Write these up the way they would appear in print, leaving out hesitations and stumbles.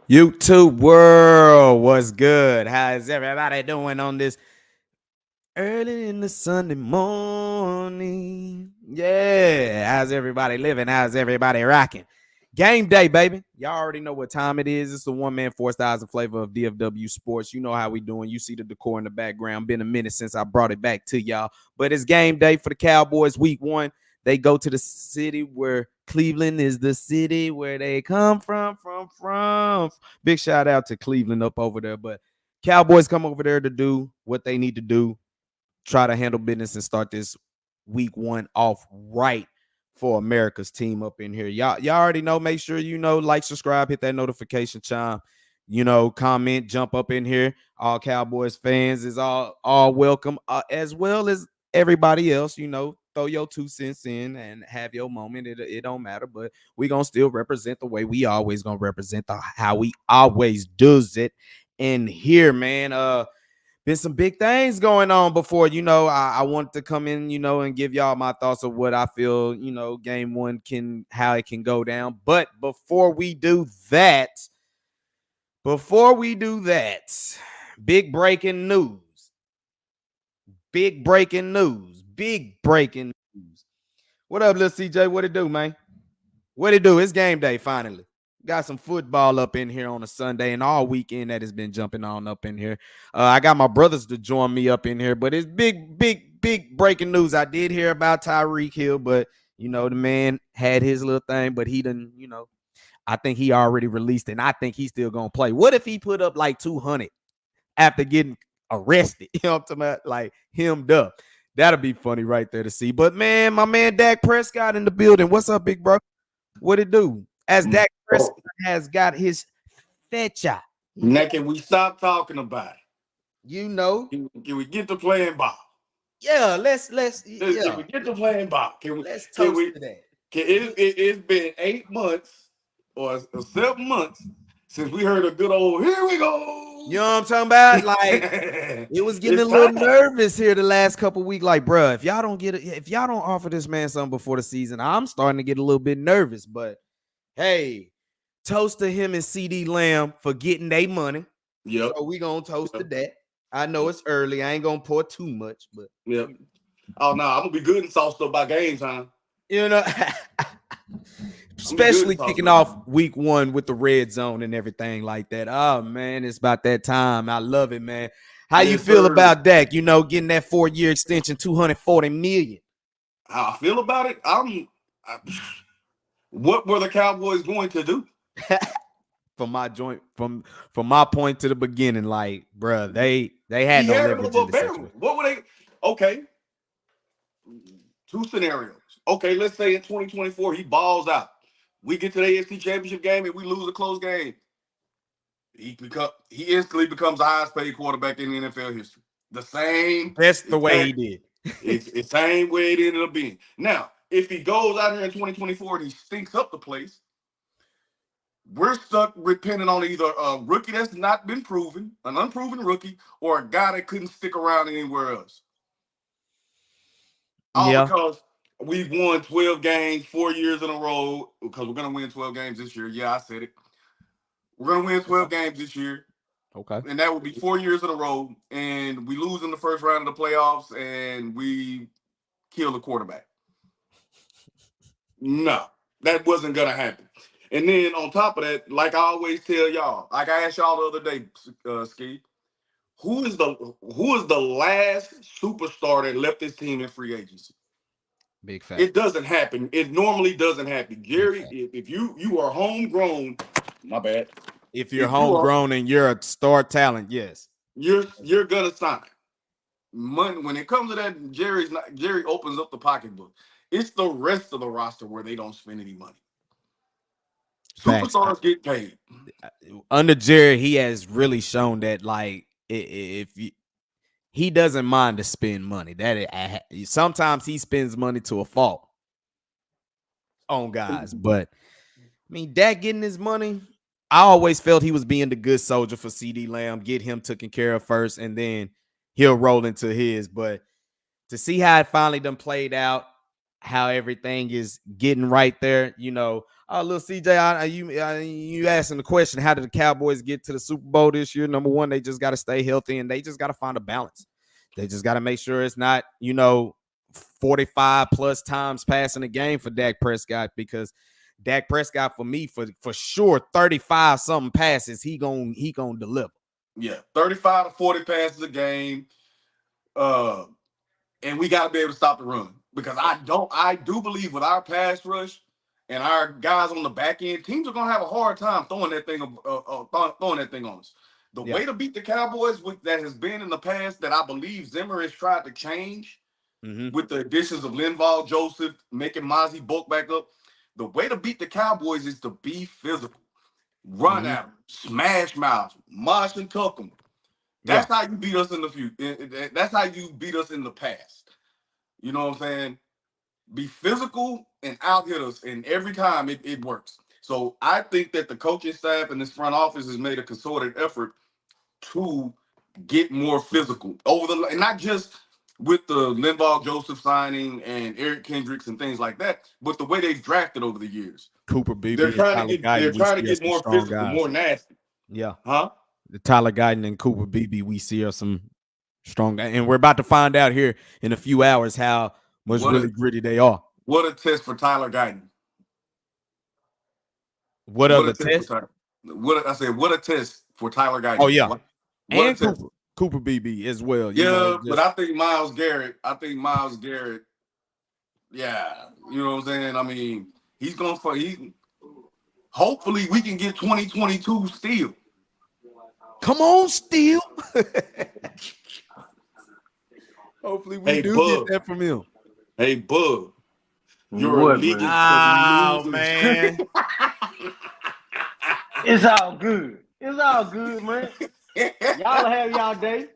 YouTube world, what's good? How's everybody doing on this early in the Sunday morning? Yeah, how's everybody living? How's everybody rocking? Game day, baby. Y'all already know what time it is. It's the one man, four styles and flavor of DFW Sports. You know how we doing. You see the decor in the background. Been a minute since I brought it back to y'all, but it's game day for the Cowboys. Week 1. They go to the city where Cleveland is the city where they come from. Big shout out to Cleveland up over there. But Cowboys come over there to do what they need to do, try to handle business and start this week 1 off right for America's team up in here. Y'all already know. Make sure like, subscribe, hit that notification chime. Comment, jump up in here. All Cowboys fans is all welcome, as well as everybody else. Throw your 2 cents in and have your moment. It don't matter, but we gonna still represent the way we always gonna represent how we always does it in here, man. Been some big things going on before. I wanted to come in, and give y'all my thoughts of what I feel, game 1 how it can go down. But before we do that, big breaking news. Big breaking news. What up, little CJ? What it do, man? What it do? It's game day finally. Got some football up in here on a Sunday and all weekend that has been jumping on up in here. I got my brothers to join me up in here, but it's big breaking news. I did hear about Tyreek Hill, but the man had his little thing, but he didn't, I think he already released it, and I think he's still gonna play. What if he put up like 200 after getting arrested? You know what I'm talking about? Like hemmed up. That'll be funny right there to see. But man, my man Dak Prescott in the building. What's up, big bro? What it do? As Dak Prescott has got his fecha. Now, can we stop talking about it? Can we get to playing ball? Yeah, let's Can we get to playing ball? Let's Can toast we? to that. It's been 8 months or 7 months since we heard a good old "here we go." You know what I'm talking about? Like it was getting a little nervous here the last couple weeks. Like, bruh, if y'all don't offer this man something before the season, I'm starting to get a little bit nervous. But hey, toast to him and CD Lamb for getting their money. Yep. So we gonna toast to that. I know it's early. I ain't gonna pour too much, but yep. Oh no, I'm gonna be good and sauced up by game time. Especially kicking off week 1 with the red zone and everything like that. Oh man, it's about that time. I love it, man. How you feel about Dak? Getting that 4-year extension, $240 million. How I feel about it? What were the Cowboys going to do? From my point to the beginning, like, bruh, they had no leverage in the situation. What were they? Okay, 2 scenarios. Okay, let's say in 2024 he balls out. We get to the AFC Championship game and we lose a close game. He instantly becomes the highest paid quarterback in the NFL history. That's the way he did. It's the same way it ended up being. Now, if he goes out here in 2024 and he stinks up the place, we're stuck depending on either a rookie that's not been proven, an unproven rookie, or a guy that couldn't stick around anywhere else. All because we've won 12 games 4 years in a row, because we're going to win 12 games this year. Yeah, I said it. We're going to win 12 games this year. Okay. And that would be 4 years in a row. And we lose in the first round of the playoffs and we kill the quarterback. No, that wasn't going to happen. And then on top of that, like I always tell y'all, like I asked y'all the other day, Ski, who is the last superstar that left this team in free agency? Big fact. It doesn't happen. It normally doesn't happen. Gary, if you are homegrown, my bad. If you're homegrown and you're a star talent, yes, you're gonna sign. Money when it comes to that, Jerry opens up the pocketbook. It's the rest of the roster where they don't spend any money. Superstars get paid. Under Jerry, he has really shown that, like, he doesn't mind to spend money. Sometimes he spends money to a fault on guys, but I mean, Dak getting his money, I always felt he was being the good soldier for CD Lamb, get him taken care of first, and then he'll roll into his. But to see how it finally done played out, how everything is getting right there, Little CJ, you asking the question, how did the Cowboys get to the Super Bowl this year? Number one, they just got to stay healthy and they just got to find a balance. They just got to make sure it's not, 45 plus times passing the game for Dak Prescott, because Dak Prescott, for me, for sure, 35 something passes, he gonna deliver. Yeah, 35 to 40 passes a game. And we got to be able to stop the run, because I do believe with our pass rush and our guys on the back end, teams are gonna have a hard time throwing that thing on us. The Yeah. way to beat the Cowboys that has been in the past, that I believe Zimmer has tried to change with the additions of Linval Joseph, making Mozzie bulk back up. The way to beat the Cowboys is to be physical, run at them, smash mouths, march and tuck them. Yeah. That's how you beat us in the future. That's how you beat us in the past. You know what I'm saying? Be physical and out hit us, and every time it works. So I think that the coaching staff and this front office has made a concerted effort to get more physical and not just with the Linval Joseph signing and Eric Kendricks and things like that, but the way they've drafted over the years. Cooper Beebe and Tyler They're Guyton, we trying to see are get some more strong physical, guys. more nasty. Yeah. Huh? The Tyler Guyton and Cooper Beebe, we see are some strong guys. And we're about to find out here in a few hours how much really gritty they are. What a test for Tyler Guyton. What other test? What a test for Tyler Guyton. Oh, yeah. What And Cooper Beebe as well. Yeah, but I think Myles Garrett, yeah, you know what I'm saying? I mean, hopefully we can get 2022 still. Come on, Steel. Hopefully we get that from him. Hey, Bug. You're a league. Oh, man. It's all good. It's all good, man. Y'all have y'all day.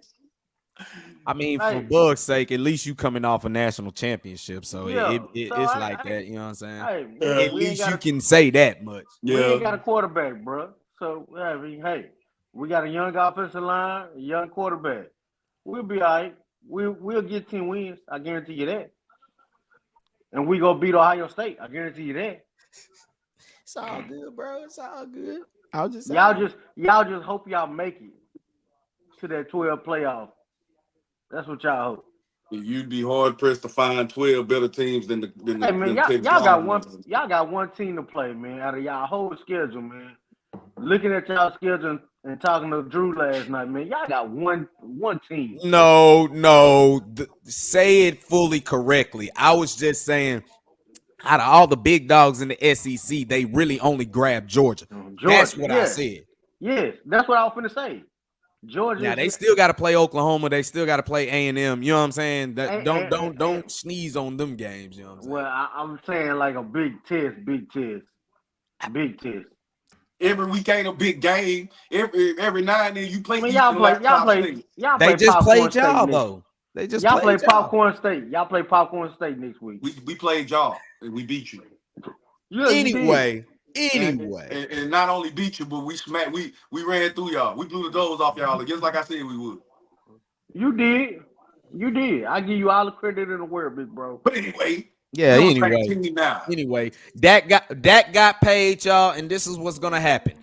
I mean, for Bug's sake, at least you coming off a national championship, so Yeah, it's like that. You know what I'm saying? Hey, at least you can say that much. We ain't got a quarterback, bro. So hey, we got a young offensive line, a young quarterback. We'll be all right. We'll get 10 wins. I guarantee you that. And we gonna beat Ohio State. I guarantee you that. It's all good, bro. It's all good. I'll just say y'all just hope y'all make it to that 12 playoff. That's what y'all hope. You'd be hard pressed to find 12 better teams than the. Hey man, y'all got one team to play, man. Out of y'all whole schedule, man. Looking at y'all schedule and talking to Drew last night, man. Y'all got one team. No. Say it fully correctly. I was just saying, out of all the big dogs in the SEC, they really only grabbed Georgia. That's what I said. Yes, that's what I was finna say. Georgia. Now they still got to play Oklahoma. They still got to play A&M. You know what I'm saying? Don't sneeze on them games. You know what I'm saying? Well, I'm saying like a big test. Every week ain't a big game. Every now and then you play. Y'all play. They just played y'all though. They just play Popcorn State. Y'all play Popcorn State next week. We played y'all and we beat you. Yeah, anyway. And not only beat you, but we ran through y'all. We blew the doors off y'all, just like I said we would. You did. I give you all the credit in the world, big bro. But anyway. Yeah, anyway. Dak got paid, y'all, and this is what's gonna happen.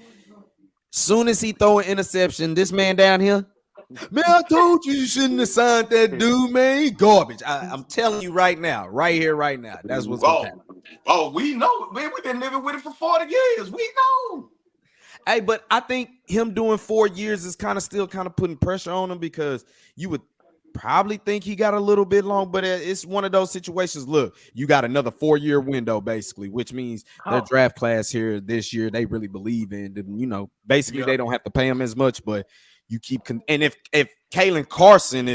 Soon as he throw an interception, this man down here, man, I told you shouldn't have signed that dude, man. He garbage. I'm telling you right now, right here, right now. That's what's gonna happen. Oh, we know, man. We've been living with it for 40 years. We know. Hey, but I think him doing 4 years is still putting pressure on him, because you would probably think he got a little bit long, but it's one of those situations. Look, you got another 4-year window, basically, which means their draft class here this year, they really believe in. Basically, they don't have to pay him as much, but you keep and if Kalen Carson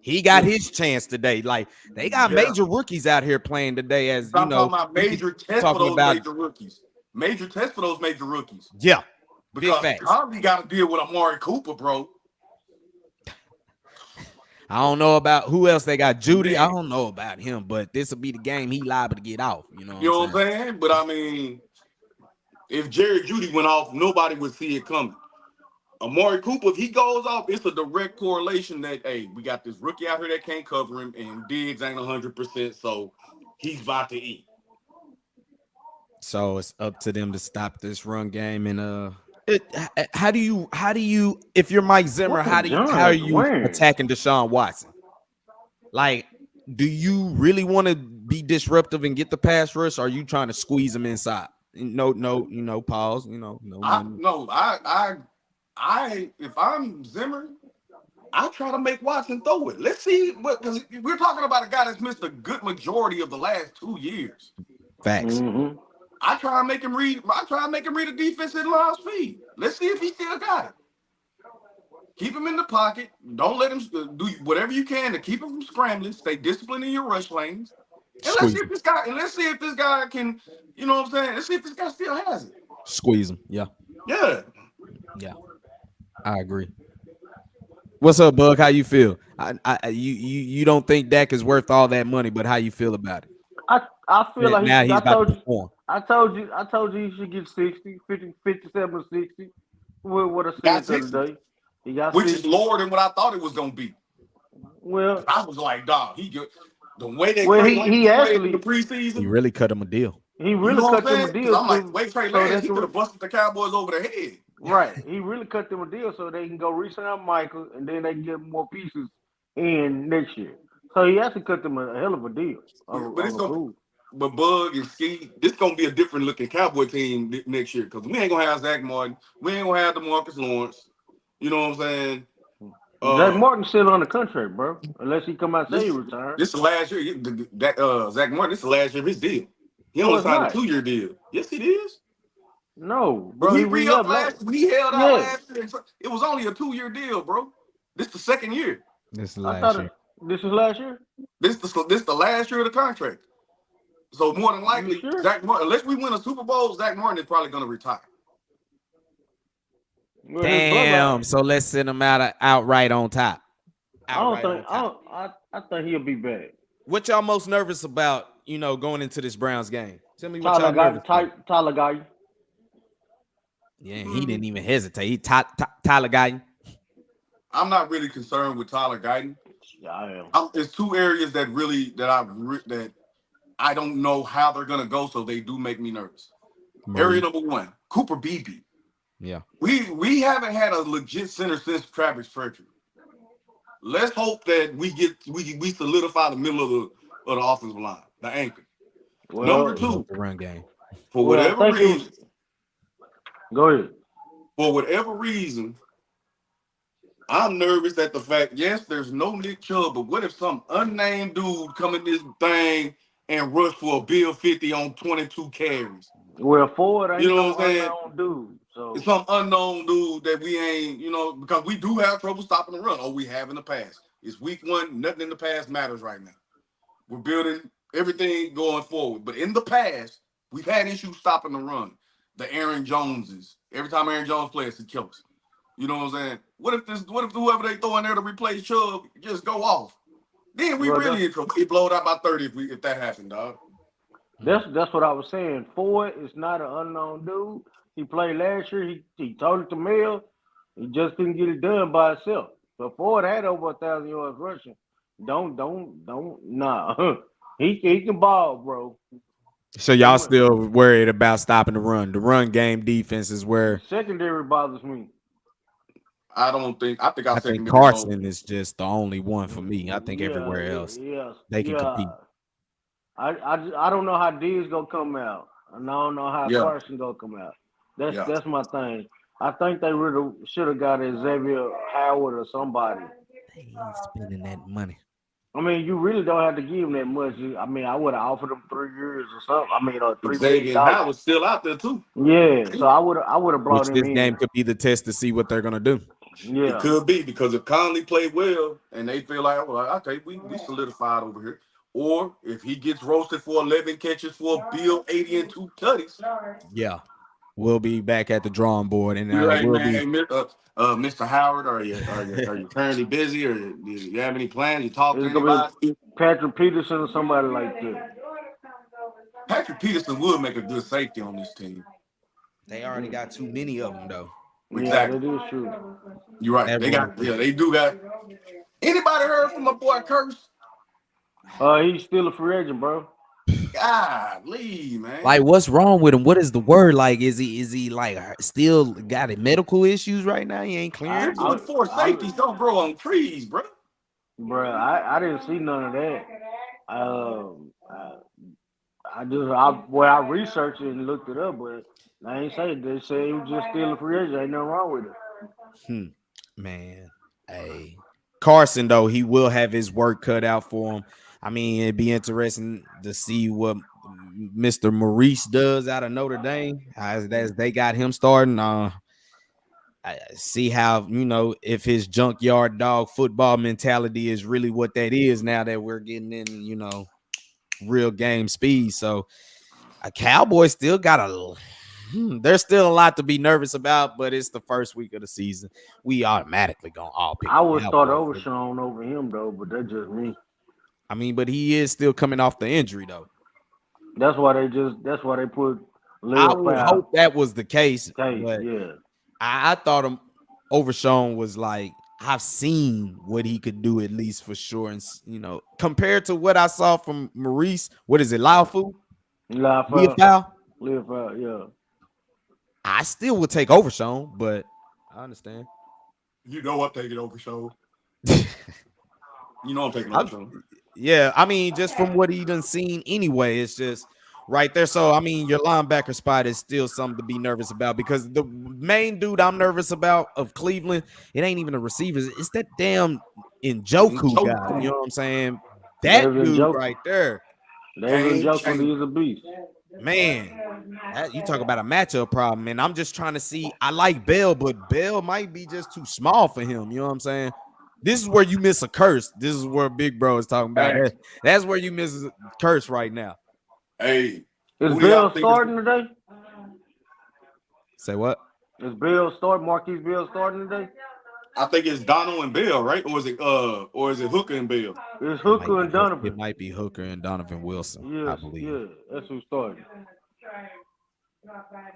he got his chance today. Like, they got major rookies out here playing today, as I'm talking about major test for those major rookies. Major test for those major rookies. Yeah, because Tommy got to deal with Amari Cooper, bro. I don't know about who else they got. Judy, I don't know about him, but this will be the game he liable to get off. You know what I'm saying? But I mean, if Jerry Judy went off, nobody would see it coming. Amari Cooper, if he goes off, it's a direct correlation that, hey, we got this rookie out here that can't cover him, and Diggs ain't 100%, so he's about to eat. So it's up to them to stop this run game. And how do you if you're Mike Zimmer, What the how are Giants you win? attacking Deshaun Watson? Like, do you really want to be disruptive and get the pass rush? Or are you trying to squeeze him inside? No, pause. No I money. no, I if I'm Zimmer, I try to make Watson throw it. Let's see what, because we're talking about a guy that's missed a good majority of the last 2 years. Facts. Mm-hmm. I try and make him read. I try and make him read the defense in line speed. Let's see if he still got it. Keep him in the pocket. Don't let him do whatever you can to keep him from scrambling. Stay disciplined in your rush lanes. And let's see Squeeze if him. this guy. And let's see if this guy can. You know what I'm saying? Let's see if this guy still has it. Squeeze him. Yeah. Yeah. Yeah. I agree. What's up, Bug? How you feel? You don't think Dak is worth all that money, but how you feel about it? I feel like Now he, he's about to perform. I told you he should get 60, 50, 57, 60. What I Got said the other 60, day. He got which is 60. lower than what I thought it was gonna be. Well, I was like, dog, he good. The way that well, Trey Lance he played in the actually He preseason, really cut him a deal. he you really know what cut I'm them a saying? Because deal I'm like, to wait, Trey so Lance, they he could can have busted the Cowboys over the head. right. He really cut them a deal so they can go re-sign Michael and then they can get more pieces in next year. So he actually cut them a hell of a deal But of it's a gonna, move. but Bug and Ski, this gonna be a different looking Cowboy team next year because we ain't gonna have Zach Martin, we ain't gonna have DeMarcus Lawrence. You know what I'm saying? Zach Uh, Martin's still on the contract, bro. Unless he come out and say he this retired. this is the last year. Zach Martin, this is the last year of his deal. He No, only it's signed a not. 2-year deal. Yes, it is. No, When bro. he He re-upped re-upped last, last. when he held out Yeah, last year, it was only a 2-year deal, bro. This the second year. This is I last thought year. this was last year. This the last year of the contract. So more than You likely, sure? Zach Martin, unless we win a Super Bowl, Zach Martin is probably gonna retire. Well, his brother. Damn. So let's send him outright on top. I don't Outright think. on top. I think he'll be back. What y'all most nervous about, going into this Browns game? Tell me what y'all nervous about. Tyler guy. Yeah, he didn't even hesitate. Tyler Guyton. I'm not really concerned with Tyler Guyton. Yeah, I am. There's two areas that I don't know how they're gonna go, so they do make me nervous. Area Murray. number one, Cooper Beebe. Yeah. We haven't had a legit center since Travis Frederick. Let's hope that we solidify the middle of the offensive line, the anchor. Number Well, We hope two, the run game. for I whatever think it was. reason, Go ahead. for whatever reason, I'm nervous at the fact, yes, there's no Nick Chubb, but what if some unnamed dude come in this thing and rush for a bill 50 on 22 carries? Well, Ford You ain't know no what I'm saying? unknown dude. It's So some unknown dude that we ain't, because we do have trouble stopping the run, or we have in the past. It's week one, nothing in the past matters right now. We're building everything going forward. But in the past, we've had issues stopping the run. The Aaron Joneses. Every time Aaron Jones plays, he kills us. You know what I'm saying? What if whoever they throw in there to replace Chubb just go off? Then we well, really in trouble. We blow it out by 30 if that happened, dog. that's what I was saying. Ford is not an unknown dude. He played last year. He told it to Mill. He just couldn't get it done by himself. So Ford had over 1,000 yards rushing. Don't nah. He can ball, bro. So Too y'all much. still worried about stopping the run. The run game defense is The where secondary bothers me. I think our I think secondary is Carson is just the only one for me. I think Yeah, everywhere else they can yeah. compete. I don't know how D's gonna come out, and I don't know how yeah, Carson gonna come out. That's yeah. that's my thing. I think they really should have got Xavier Howard or somebody. They ain't spending that money. I mean, you really don't have to give him that much. I mean, I would have offered him 3 years or something. I mean, $3 million. Xavier Howard's still out there too. Yeah, so I would have brought Which him this in. game could be the test to see what they're gonna do. It Yeah. could be because if Conley played well and they feel like, well, okay, we solidified over here. Or if he gets roasted for 11 catches for a Bill 80 and 2 tutties, Yeah, we'll be back at the drawing board, and you're like, we'll man, be. hey, Mr. Howard, are you currently busy, or do you have any plans? You talk to It's gonna anybody? be Patrick Peterson or somebody like that. Patrick Peterson would make a good safety on this team. They already got too many of them though. Yeah, Exactly. that is true. You're right. That run. They do got. Anybody heard from my boy Curse? He's still a free agent, bro. Golly, man. Like, what's wrong with him? What is the word? Like, is he like still got medical issues right now? He ain't I, Them clearing. I, two four I, safeties don't grow on trees, bro. bro, I didn't see none of that. I researched it and looked it up, but I ain't say it. They say he was just still a free agent. Ain't nothing wrong with it. Hmm. Man, hey, Carson though, he will have his work cut out for him. I mean, it'd be interesting to see what Mr. Maurice does out of Notre Dame as they got him starting. I see how, if his junkyard dog football mentality is really what that is now that we're getting in, real game speed. So a Cowboy still got there's still a lot to be nervous about, but it's the first week of the season. We automatically gonna all pick I the would start Cowboys. Overshawn over him though, but that's just me. I mean, but he is still coming off the injury though. That's why they put I Lil would File hope that was the case, case. but Yeah, I thought him Overshawn was like, I've seen what he could do at least for sure, and compared to what I saw from Maurice, what is it, Laufu? Lil Leah File, Foul? Lil File. Yeah, I still would take Overshawn, but I understand. You know I'm taking over, show. You know I'm taking over, I'm, show. yeah, I mean, just from what he done seen anyway, it's just right there. So, I mean, your linebacker spot is still something to be nervous about because the main dude I'm nervous about of Cleveland, it ain't even the receivers. It's that damn Njoku guy. You know what I'm saying? That David dude Njoku. right there, David Game Njoku changer. is a beast. man. You talk about a matchup problem, and I'm just trying to see. I like Bell, but Bell might be just too small for him. You know what I'm saying? This is where you miss a curse. This is where Big Bro is talking about. Hey, That's where you miss a curse right now. hey, Is who do y'all Bill think is? starting today? Say what? Is Bill starting? Marquise Bill starting today? I think it's Donald and Bill, right? Or is it Hooker and Bill? It's It might Hooker be and It Donovan. might be Hooker and Donovan Wilson, I Yes, believe. yeah, that's who's starting.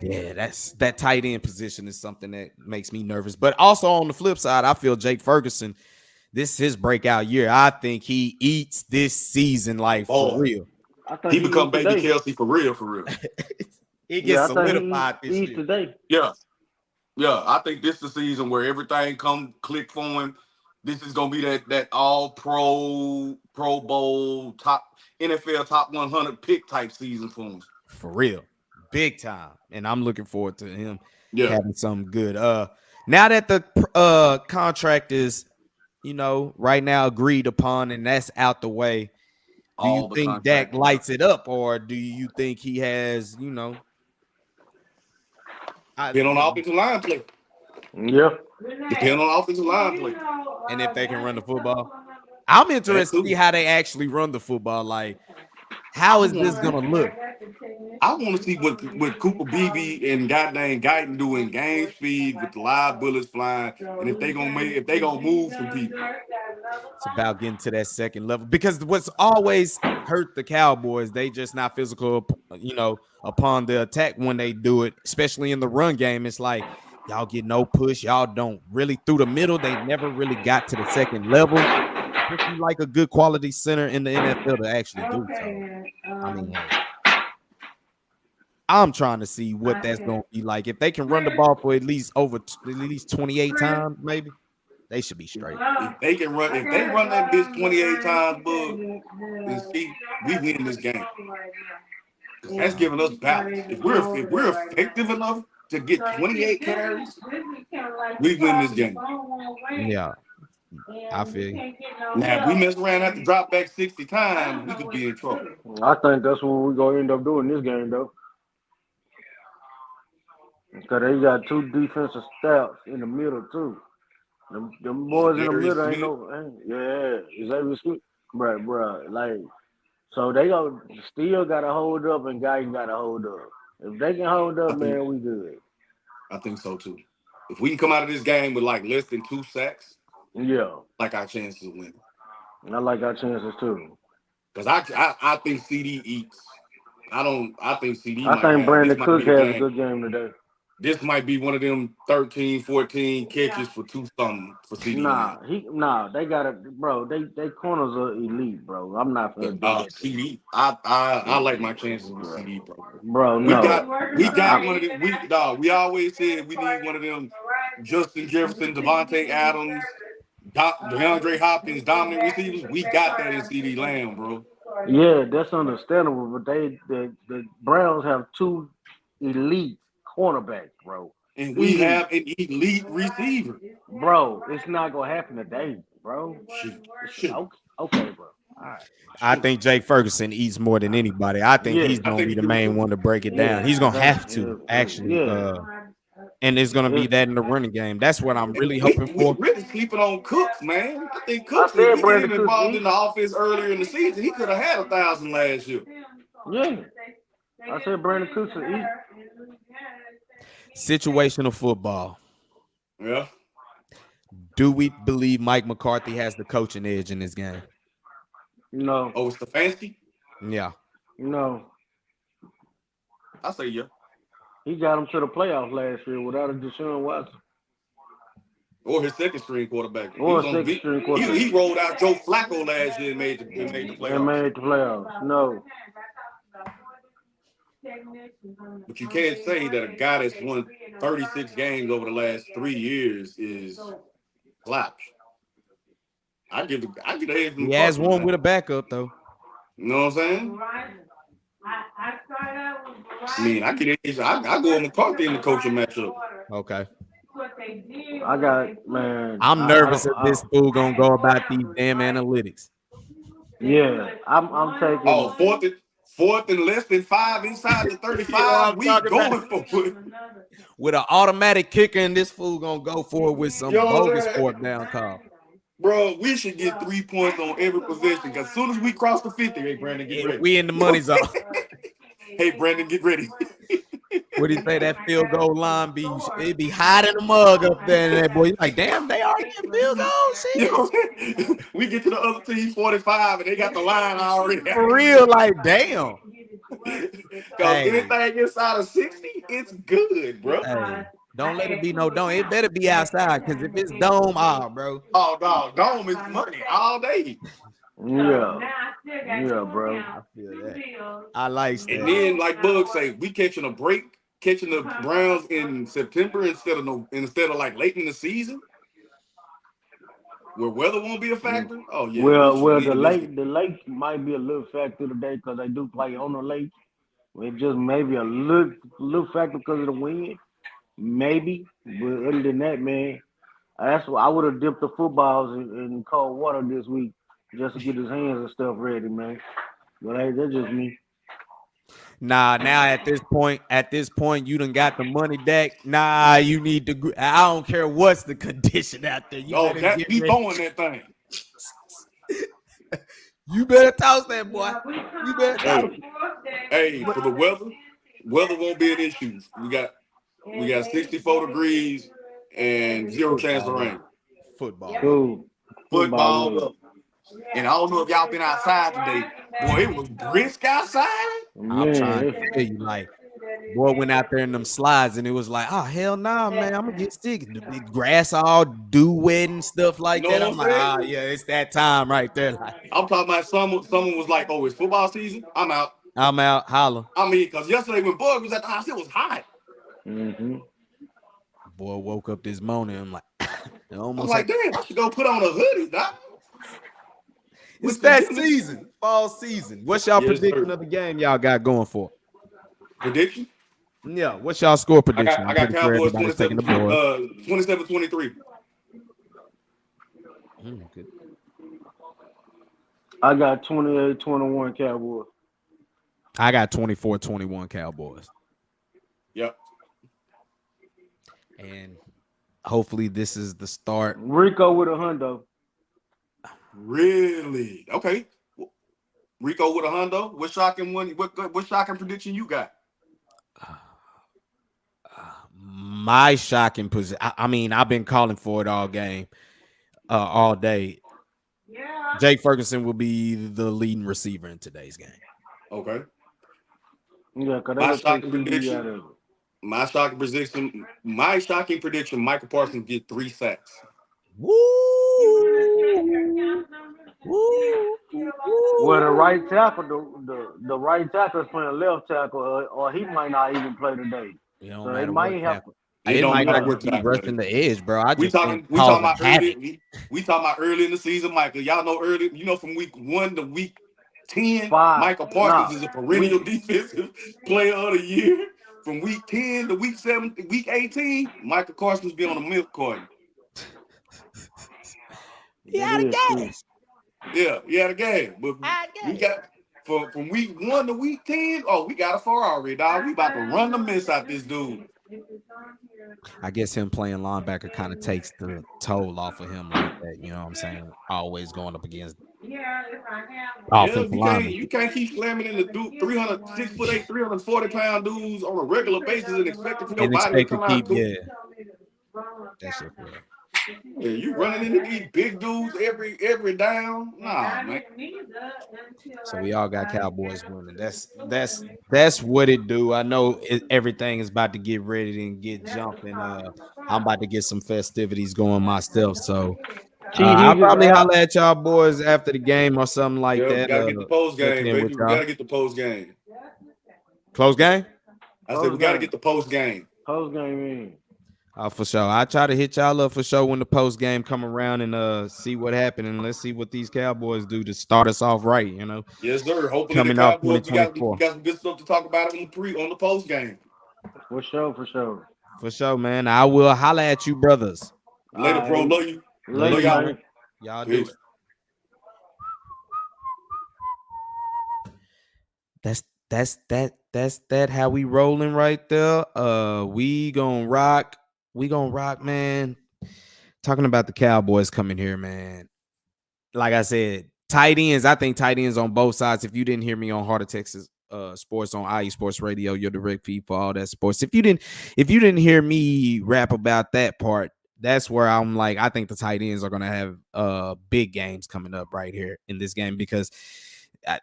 Yeah, that tight end position is something that makes me nervous. But also on the flip side, I feel Jake Ferguson, this is his breakout year. I think he eats this season like for Oh, real. I think he he become eats baby today. Kelsey for real, for real. It gets Yeah, I think solidified he this eats year. today. Yeah, yeah. I think this is the season where everything come click for him. This is gonna be that all Pro Bowl top NFL top 100 pick type season for him. For real. Big time. And I'm looking forward to him Yeah, having something good. Now that the contract is, right now agreed upon and that's out the way, do you all the think Dak contract stuff. lights it up or do you think he has, I, Depend on the offensive line play. Yeah. Depend on the offensive line play. and if they can run the football? I'm That interested to see too. how they actually run the football. Like, how I is this want gonna look? I want to see what Cooper Beebe and goddamn Guyton doing game speed with the live bullets flying, and if they gonna move some people. It's about getting to that second level because what's always hurt the Cowboys, they just not physical, upon the attack when they do it, especially in the run game. It's like y'all get no push, y'all don't really through the middle. They never really got to the second level, which you like a good quality center in the NFL to actually do. So, I mean, hey, I'm trying to see what that's going to be like. If they can run the ball for at least at least 28 times, maybe they should be straight. If they run that bitch 28 times, bug, and see, we win this game. Because that's giving us balance. If we're effective enough to get 28 carries, we win this game. Yeah, I feel you. Now, if we mess around and have to drop back 60 times, we could be in trouble. I think that's what we're gonna end up doing this game though. Because they got two defensive staffs in the middle too. Them Yeah, boys in the Darius middle Smith. yeah, Xavier Smith, bruh, like so they go still gotta hold up and guys gotta hold up. If they can hold I up, think man, we good. I think so too. If we can come out of this game with like less than 2 sacks, Yeah, like our chances of winning. I like our chances too. Because I think CD eats. I think CD I might think have this Brandon might Cook be the has a game. good game today. this might be one of them 13, 14 catches for two something for CD Lamb. They got it, bro. They corners are elite, bro. I'm not gonna do that. CD, I like my chances with CD, bro. Bro, We no. got one of them. We always said we need one of them Justin Jefferson, Devontae Adams, DeAndre Hopkins, dominant receivers. We got that in CD Lamb, bro. Yeah, that's understandable, but the Browns have two elite cornerbacks, bro. And we Elite. have an elite receiver. Bro, it's not gonna happen today, bro. Shoot. Okay, bro. All right. I think Jake Ferguson eats more than anybody. I think Yeah, he's I gonna think be he the do main too. one to break it down. yeah. He's gonna have Yeah, to actually. yeah. And it's gonna be Yeah. that in the running game. That's what I'm And really hoping we for. really sleeping on Cooks, man. I think I Cooks, if said he get Brandon him Cooks involved in eat. the offense earlier in the season, he could have had 1,000 last year. Yeah. I said Brandon Cooks will eat. Situational football. Yeah. Do we believe Mike McCarthy has the coaching edge in this game? No. Oh, it's Stefanski? Yeah. No. I say yeah. He got him to the playoffs last year without a Deshaun Watson. Or his second string quarterback. He Or was a on the second string quarterback. he rolled out Joe Flacco last year and made the And playoffs. made the playoffs. No. But you can't say that a guy that's won 36 games over the last 3 years is slouch. I give the edge from He has McCarthy on one that. with a backup though. You know what I'm saying? I mean, I get edge. I go with McCarthy in the coaching matchup. Okay. I got man. I'm nervous if this fool gonna go about these damn analytics. Yeah, I'm taking. Oh, fourth and less than 5 inside the You know what 35. I'm We talking about? going for it. With an automatic kicker, and this fool gonna go for it with some You know what I'm bogus saying? fourth down call. Bro, we should get 3 points on every possession because as soon as we cross the 50, hey, Brandon, get ready. We in the money zone. Hey, Brandon, get ready. What do you say? That field goal line be hot in the mug up there, and that boy, you like, damn, they already in field goal. You know what I'm saying? We get to the other team 45, and they got the line already. For real, like, damn. Because anything inside of 60, it's good, bro. Hey, don't let it be no dome. It better be outside, because if it's dome, bro. Oh, dog, dome is money all day. Yeah, bro. I feel that. I like that. And then, like Bug say, we catching the Browns in September instead of like late in the season, where weather won't be a factor. Oh yeah. Well, the lake might be a little factor today because they do play on the lake. It just maybe a little factor because of the wind, maybe. But other than that, man, that's why I would have dipped the footballs in cold water this week just to get his hands and stuff ready, man. But hey, that's just me. Nah, now at this point, you done got the money deck. Nah, you need to. I don't care what's the condition out there. You better be throwing that thing. You better toss that boy. You better toss it. Hey, for the weather won't be an issue. We got 64 degrees and 0 chance of rain. Football. Cool. Football. And I don't know if y'all been outside today. Boy, it was brisk outside. I'm trying to tell you, like, boy went out there in them slides and it was like, oh hell nah, man, I'm gonna get sick. The big grass all dew wet and stuff like that. I'm like, yeah, it's that time right there. Like, I'm talking about someone was like, oh, it's football season. I'm out. Holla. I mean, because yesterday when Bug was at the house, it was hot. Mm-hmm. Boy woke up this morning. I'm like, I'm like, damn, I should go put on a hoodie, doc. It's that season, fall season. What's y'all prediction of the game y'all got going for? Prediction? Yeah, what's y'all score prediction? I got Cowboys 27-23. I got 28-21 Cowboys. I got 24-21 Cowboys. Yep. And hopefully this is the start. Rico with a hundo. Really? Okay. Rico with a hundo. What shocking prediction you got? My shocking position. I mean, I've been calling for it all game, all day. Yeah. Jake Ferguson will be the leading receiver in today's game. Okay. Yeah, because my shocking prediction. My shocking prediction: Michael Parsons get 3 sacks. Woo! Woo! Well, the Woo! right tackle, the right tackle is playing left tackle, or he might not even play today. It don't So they matter what might have. tackle. It It don't might matter not Yeah, what even be tackle. rushing the edge, bro. I We just think talking we talking causing about havoc. we talking about early in the season, Michael. Y'all know early, from week 1 to week 10, five. Michael Parsons Nah, is a we. perennial defensive player of the year. From week 10 to week 7, week 18, Michael Parsons be on the milk carton. He That out of is true. gas. Yeah, he had a game. But Out of we gas. got from week 1 to week 10, oh, we got a Ferrari, dog. We about to run the mess out this dude. I guess him playing linebacker kind of takes the toll off of him like that. You know what I'm saying? Always going up against Yeah, offensive you linemen. can't keep slamming into 300, 6'8", 340-pound dudes on a regular basis and expecting for your And body to expect to come out keep, cool. yeah, that shit real. Yeah, you running into these big dudes every down. Nah, man. So we all got Cowboys winning. That's what it do. I know everything is about to get ready and get jumping. I'm about to get some festivities going myself. So See, he I'll just probably asked. holler at y'all boys after the game or something like Yeah, we that. gotta get the post Check game, in with baby. We y'all. gotta get the post game. Close game. I said we Post gotta game. get the post game. Post game in. For sure. I try to hit y'all up for sure when the post game come around and see what happened, and let's see what these Cowboys do to start us off right. Yes, sir. Hopefully the Coming off Cowboys we 2024. got some good stuff to talk about on the post game. For sure, for sure. For sure, man. I will holler at you, brothers. All Later, bro. right. Love you. Love Love Later, you, y'all. man. man. Y'all do Peace. it. That's how we rolling right there. We gonna rock. We gonna rock, man. Talking about the Cowboys coming here, man. Like I said, tight ends. I think tight ends on both sides. If you didn't hear me on Heart of Texas Sports on IE Sports Radio, your direct feed for all that sports. If you didn't hear me rap about that part, that's where I'm like, I think the tight ends are gonna have big games coming up right here in this game because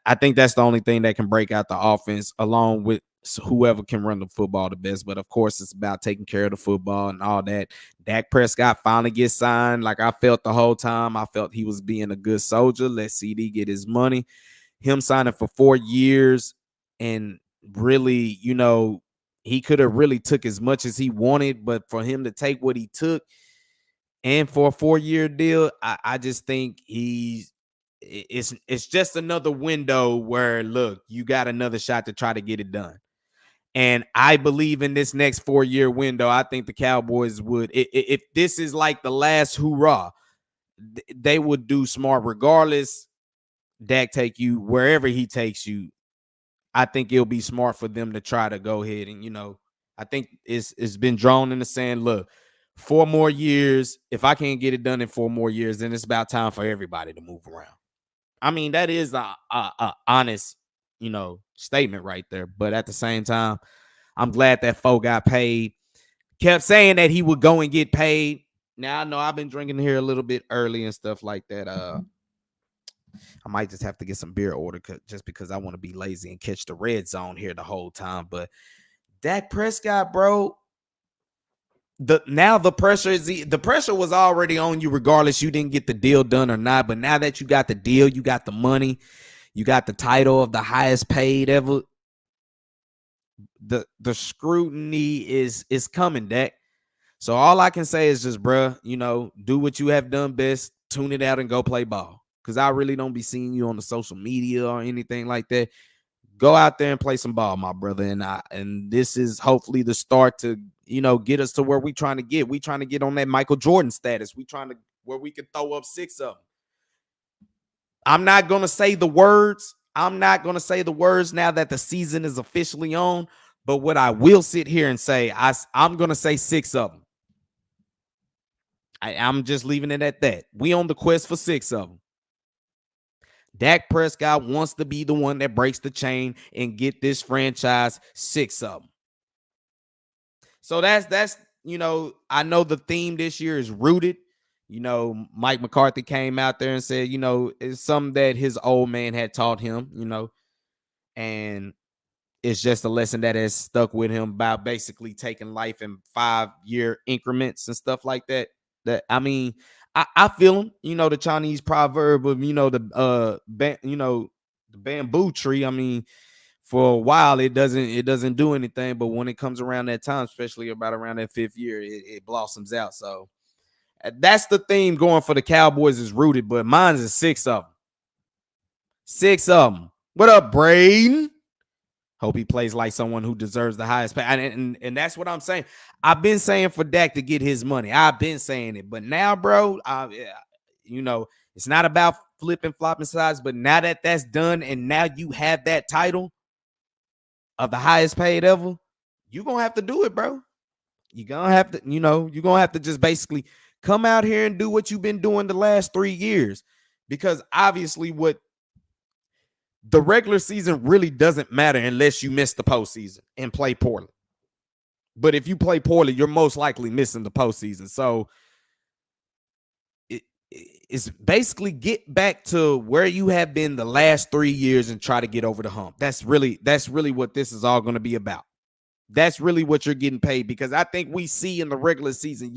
I think that's the only thing that can break out the offense along with whoever can run the football the best. But of course, it's about taking care of the football and all that. Dak Prescott finally gets signed. Like I felt the whole time. I felt he was being a good soldier. Let CD get his money. Him signing for 4 years and really, he could have really took as much as he wanted, but for him to take what he took and for a 4-year deal, I just think it's just another window where look, you got another shot to try to get it done. And I believe in this next 4-year window, I think the Cowboys would, if this is like the last hoorah, they would do smart regardless. Dak take you wherever he takes you. I think it'll be smart for them to try to go ahead and, I think it's been drawn in the sand. Look, 4 more years. If I can't get it done in 4 more years, then it's about time for everybody to move around. I mean, that is a honest, statement right there. But at the same time, I'm glad that Foe got paid. Kept saying that he would go and get paid. Now I know I've been drinking here a little bit early and stuff like that. I might just have to get some beer ordered just because I want to be lazy and catch the red zone here the whole time. But Dak Prescott, bro, the pressure was already on you regardless you didn't get the deal done or not. But now that you got the deal, you got the money, you got the title of the highest paid ever. The scrutiny is coming, Dak. So all I can say is just, bruh, do what you have done best, tune it out and go play ball. Cause I really don't be seeing you on the social media or anything like that. Go out there and play some ball, my brother. And this is hopefully the start to, get us to where we trying to get. We trying to get on that Michael Jordan status. We trying to where we could throw up 6 of them. I'm not gonna say the words. I'm not gonna say the words now that the season is officially on. But what I will sit here and say, I'm gonna say 6 of them. I'm just leaving it at that. We on the quest for 6 of them. Dak Prescott wants to be the one that breaks the chain and get this franchise 6 of them. So that's I know the theme this year is rooted. Mike McCarthy came out there and said, it's something that his old man had taught him, and it's just a lesson that has stuck with him about basically taking life in 5-year increments and stuff like that. That I mean, I feel him. The Chinese proverb of the bamboo tree. I mean, for a while it doesn't do anything, but when it comes around that time, especially about around that 5th year, it blossoms out. So that's the theme going for the Cowboys is rooted, but mine is 6 of them. 6 of them. What up, Braden? Hope he plays like someone who deserves the highest pay. And that's what I'm saying. I've been saying for Dak to get his money. I've been saying it. But now, bro, it's not about flipping, flopping sides. But now that that's done and now you have that title of the highest paid ever, you're going to have to do it, bro. You're going to have to, you're going to have to just basically come out here and do what you've been doing the last 3 years. Because obviously what the regular season really doesn't matter unless you miss the postseason and play poorly. But if you play poorly, you're most likely missing the postseason. So it's basically get back to where you have been the last 3 years and try to get over the hump. That's really what this is all going to be about. That's really what you're getting paid, because I think we see in the regular season,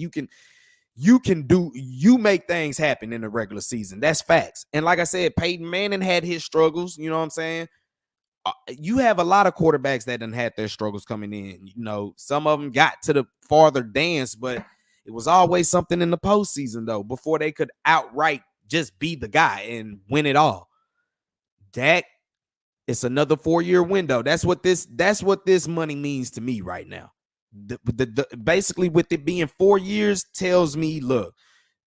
you make things happen in the regular season. That's facts. And like I said, Peyton Manning had his struggles. You know what I'm saying? You have a lot of quarterbacks that done had their struggles coming in. Some of them got to the farther dance, but it was always something in the postseason, though, before they could outright just be the guy and win it all. Dak, it's another 4-year window. That's what this money means to me right now. Basically, with it being 4 years, tells me, look,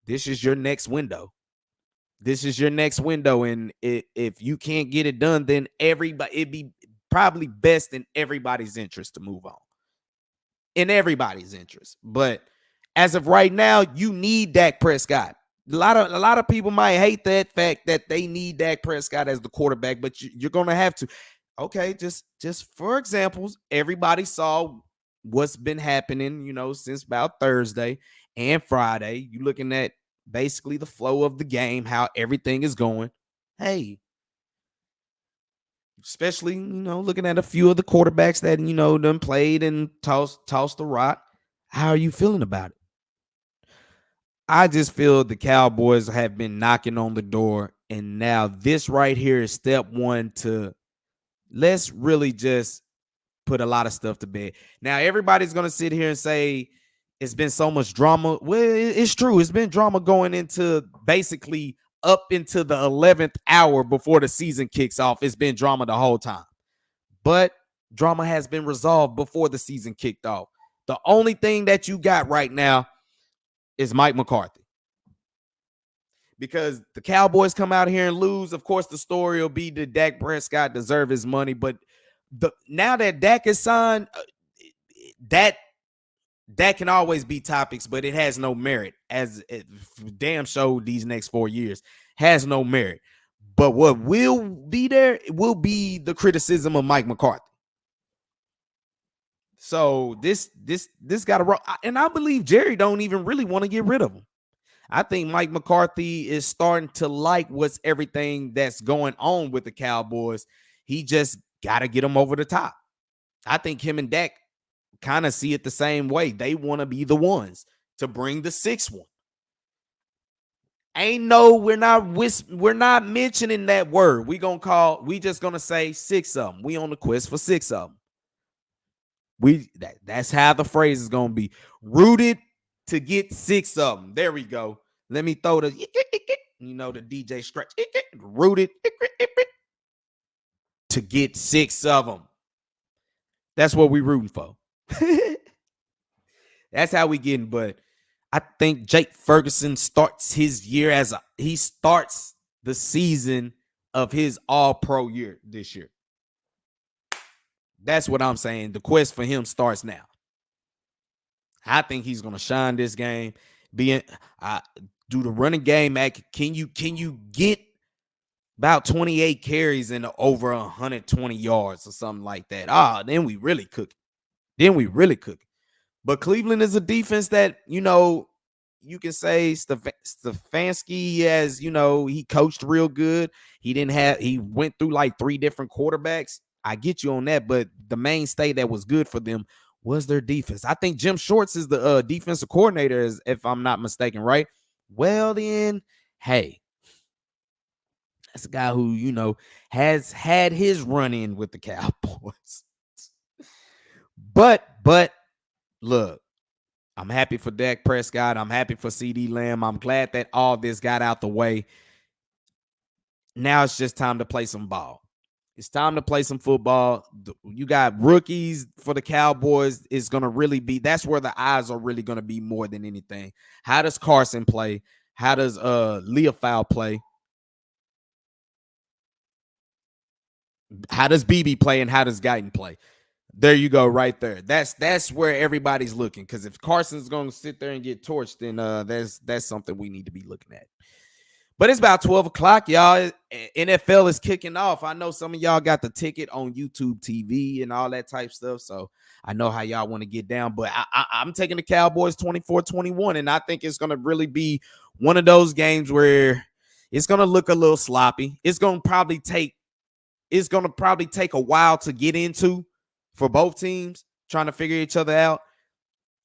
this is your next window. This is your next window, and if you can't get it done, then it'd be probably best in everybody's interest to move on. In everybody's interest, but as of right now, you need Dak Prescott. A lot of people might hate that fact that they need Dak Prescott as the quarterback, but you're gonna have to. Okay, just for examples, everybody saw what's been happening, since about Thursday and Friday. You looking at basically the flow of the game, how everything is going. Hey, especially, looking at a few of the quarterbacks that, done played and tossed the rock. How are you feeling about it? I just feel the Cowboys have been knocking on the door, and now this right here is step one to let's really just put a lot of stuff to bed. Now, everybody's going to sit here and say it's been so much drama. Well, it's true. It's been drama going into basically up into the 11th hour before the season kicks off. It's been drama the whole time. But drama has been resolved before the season kicked off. The only thing that you got right now is Mike McCarthy. Because the Cowboys come out here and lose, of course, the story will be that Dak Prescott deserve his money. But now that Dak is signed, that can always be topics, but it has no merit. As it damn showed these next 4 years, has no merit. But what will be there will be the criticism of Mike McCarthy. So this got to roll. And I believe Jerry don't even really want to get rid of him. I think Mike McCarthy is starting to like what's everything that's going on with the Cowboys. He just got to get them over the top. I think him and Dak kind of see it the same way. They want to be the ones to bring the 6th one. We're not mentioning that word. We just gonna say 6 of them. We on the quest for 6 of them. That's how the phrase is gonna be. Rooted to get 6 of them. There we go. Let me throw the the DJ stretch. Rooted to get 6 of them. That's what we rooting for. That's how we getting. But I think Jake Ferguson starts his year he starts the season of his all-pro year this year. That's what I'm saying. The quest for him starts now. I think he's gonna shine this game. Do the running game. Can you get about 28 carries and over 120 yards or something like that? Then we really cook. But Cleveland is a defense that, you can say Stefanski has, he coached real good. He went through like 3 different quarterbacks. I get you on that, but the mainstay that was good for them was their defense. I think Jim Shorts is the defensive coordinator, if I'm not mistaken, right? Well, then, hey, that's a guy who, has had his run in with the Cowboys. But look, I'm happy for Dak Prescott. I'm happy for CD Lamb. I'm glad that all this got out the way. Now it's just time to play some ball. It's time to play some football. You got rookies for the Cowboys. It's going to really be, that's where the eyes are really going to be more than anything. How does Carson play? How does Leofau play? How does BB play? And how does Guyton play? There you go, right there. That's where everybody's looking. Because if Carson's going to sit there and get torched, then that's something we need to be looking at. But it's about 12 o'clock, y'all. NFL is kicking off. I know some of y'all got the ticket on YouTube TV and all that type stuff. So I know how y'all want to get down. But I'm taking the Cowboys 24-21. And I think it's going to really be one of those games where it's going to look a little sloppy. It's going to probably take a while to get into for both teams, trying to figure each other out.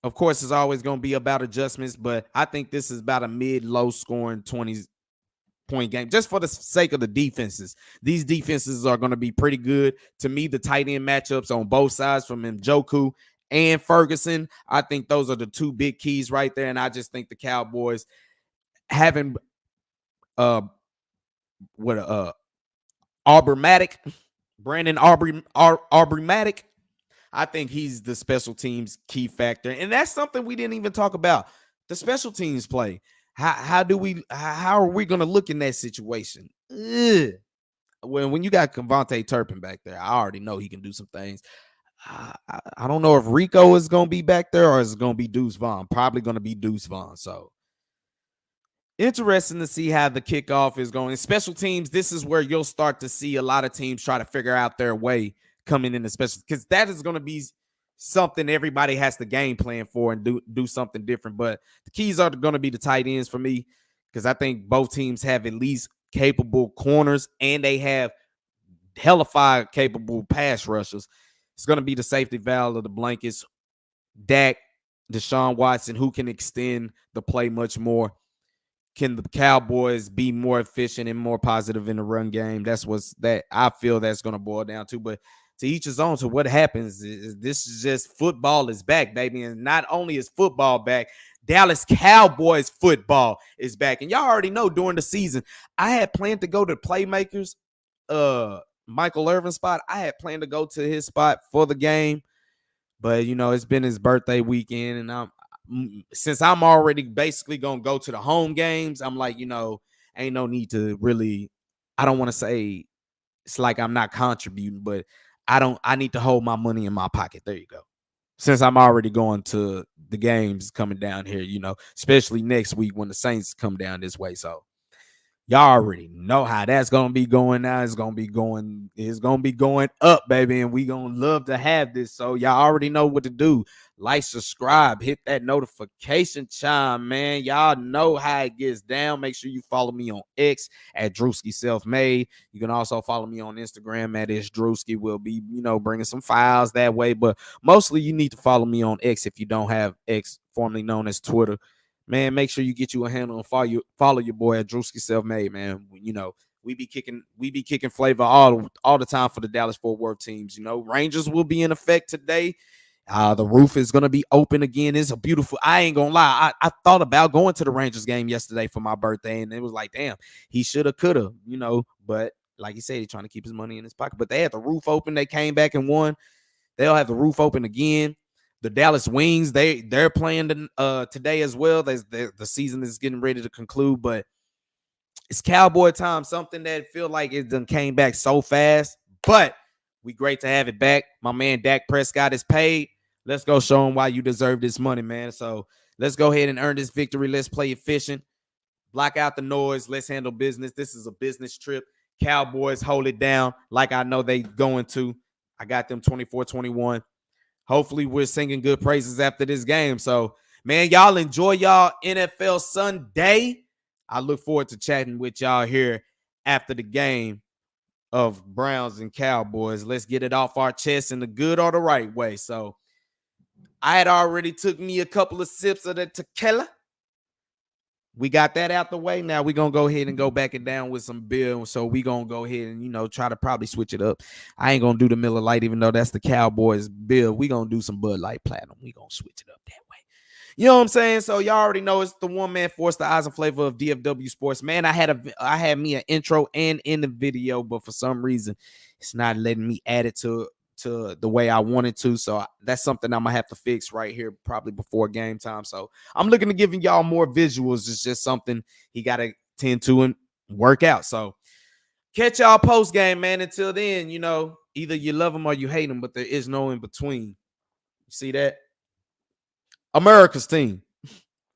Of course, it's always going to be about adjustments, but I think this is about a mid-low scoring 20-point game, just for the sake of the defenses. These defenses are going to be pretty good. To me, the tight end matchups on both sides from Njoku and Ferguson, I think those are the two big keys right there, and I just think the Cowboys having Brandon Aubrey-Matic, I think he's the special teams key factor. And that's something we didn't even talk about. The special teams play. How are we going to look in that situation? When you got Kevontae Turpin back there, I already know he can do some things. I don't know if Rico is going to be back there or is it going to be Deuce Vaughn. Probably going to be Deuce Vaughn. So interesting to see how the kickoff is going. In special teams, this is where you'll start to see a lot of teams try to figure out their way coming in the special, because that is going to be something everybody has to game plan for and do something different. But the keys are going to be the tight ends for me, because I think both teams have at least capable corners and they have hellified capable pass rushers. It's going to be the safety valve of the blankets. Dak, Deshaun Watson, who can extend the play much more. Can the Cowboys be more efficient and more positive in the run game? That's that I feel that's going to boil down to. But to each his own. So what happens is this is just football is back, baby. And not only is football back, Dallas Cowboys football is back. And y'all already know during the season, I had planned to go to Playmakers, Michael Irvin spot. I had planned to go to his spot for the game. But, it's been his birthday weekend. And since I'm already basically going to go to the home games, I'm like, ain't no need to really, I don't want to say it's like I'm not contributing, but I need to hold my money in my pocket. There you go. Since I'm already going to the games coming down here, especially next week when the Saints come down this way. So y'all already know how that's gonna be going now. It's gonna be going up, baby, and we gonna love to have this. So y'all already know what to do. Like, subscribe, hit that notification chime, man. Y'all know how it gets down. Make sure you follow me on X at Drewski Selfmade. You can also follow me on Instagram at Drewski. We'll be, bringing some files that way. But mostly you need to follow me on X if you don't have X, formerly known as Twitter. Man, make sure you get you a handle and follow your boy at Drewski Selfmade, man. We be kicking flavor all the time for the Dallas Fort Worth teams. Rangers will be in effect today. The roof is going to be open again. It's a beautiful, I ain't going to lie. I thought about going to the Rangers game yesterday for my birthday, and it was like, damn, he shoulda, coulda, but like he said, he's trying to keep his money in his pocket. But they had the roof open. They came back and won. They'll have the roof open again. The Dallas Wings, they're playing today as well. The season is getting ready to conclude, but it's Cowboy time, something that feel like it done came back so fast, but we great to have it back. My man Dak Prescott is paid. Let's go show him why you deserve this money, man. So let's go ahead and earn this victory. Let's play efficient. Block out the noise. Let's handle business. This is a business trip. Cowboys hold it down like I know they going to. I got them 24-21. Hopefully we're singing good praises after this game. So, man, y'all enjoy y'all NFL Sunday. I look forward to chatting with y'all here after the game. of Browns and Cowboys. Let's get it off our chest in the good or the right way. So I had already took me a couple of sips of the tequila. We got that out the way. Now we're going to go ahead and go back and down with some beer. So we're going to go ahead and, try to probably switch it up. I ain't going to do the Miller Lite, even though that's the Cowboys beer. We're going to do some Bud Light Platinum. We're going to switch it up that way. You know what I'm saying? So y'all already know it's the one-man force, the eyes and flavor of DFW Sports. Man, I had me an intro and in the video, but for some reason, it's not letting me add it to the way I wanted to. So that's something I'm gonna have to fix right here, probably before game time. So I'm looking to giving y'all more visuals. It's just something he got to tend to and work out. So catch y'all post game, man. Until then, either you love them or you hate them, but there is no in between. You see that? America's team.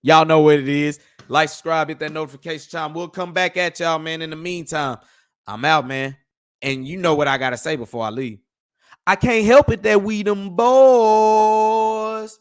Y'all know what it is. Like, subscribe, hit that notification chime. We'll come back at y'all, man. In the meantime, I'm out, man. And you know what I got to say before I leave. I can't help it that we them boys.